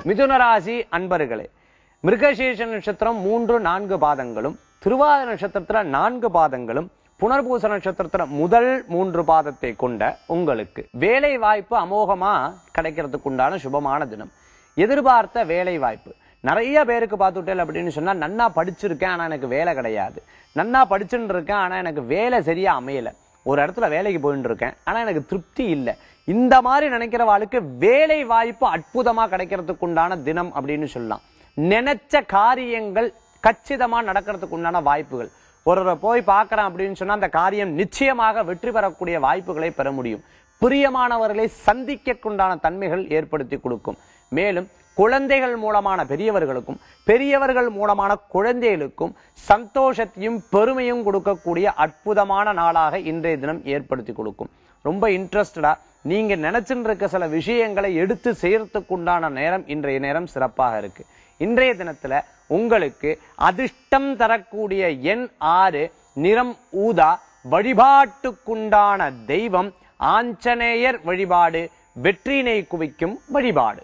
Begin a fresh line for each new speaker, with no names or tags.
மிதுன ராசி அன்பர்களே, மிருகசீர்ஷ நட்சத்திரம் 3-4 பாதங்களும், திருவாதிரை நட்சத்திரத்துல 4 பாதங்களும், புனர்பூச நட்சத்திரத்துல முதல் 3 பாதத்தை கொண்ட உங்களுக்கு வேலை வாய்ப்பு அமோகமா கிடைக்கிறதுக்கு உண்டான சுபமான தினம். எதிர்பார்த்த வேலை வாய்ப்பு நிறைய பேருக்கு பார்த்துட்டேன் அப்படின்னு சொன்னா, நன்னா படிச்சிருக்கேன் ஆனா எனக்கு வேலை கிடையாது, நன்னா படிச்சுட்டு இருக்கேன் ஆனா எனக்கு வேலை சரியா அமையல, ஒரு இடத்துல வேலைக்கு போயிட்டு இருக்கேன் ஆனா எனக்கு திருப்தி இல்லை, இந்த மாதிரி நினைக்கிறவாளுக்கு வேலை வாய்ப்பு அற்புதமா கிடைக்கிறதுக்கு உண்டான தினம் அப்படின்னு சொல்லலாம். நினைச்ச காரியங்கள் கச்சிதமா நடக்கிறதுக்கு உண்டான வாய்ப்புகள். ஒருவரை போய் பார்க்கறேன் அப்படின்னு சொன்னா அந்த காரியம் நிச்சயமாக வெற்றி பெறக்கூடிய வாய்ப்புகளை பெற முடியும். பிரியமானவர்களை சந்திக்கக்குண்டான தன்மைகள் ஏற்படுத்தி கொடுக்கும். மேலும் குழந்தைகள் மூலமான பெரியவர்களுக்கும், பெரியவர்கள் மூலமான குழந்தைகளுக்கும் சந்தோஷத்தையும் பெருமையும் கொடுக்கக்கூடிய அற்புதமான நாளாக இன்றைய தினம் ஏற்படுத்தி கொடுக்கும். ரொம்ப இன்ட்ரெஸ்டடா நீங்க நினைச்சுட்டு இருக்க சில விஷயங்களை எடுத்து செய்யறதுக்கு உண்டான நேரம் இன்றைய நேரம் சிறப்பாக இருக்கு. இன்றைய தினத்துல உங்களுக்கு அதிர்ஷ்டம் தரக்கூடிய எண் 6, நிறம் ஊதா, வழிபாட்டுக்குண்டான தெய்வம் ஆஞ்சநேயர் வழிபாடு, வெற்றினை குவிக்கும் வழிபாடு.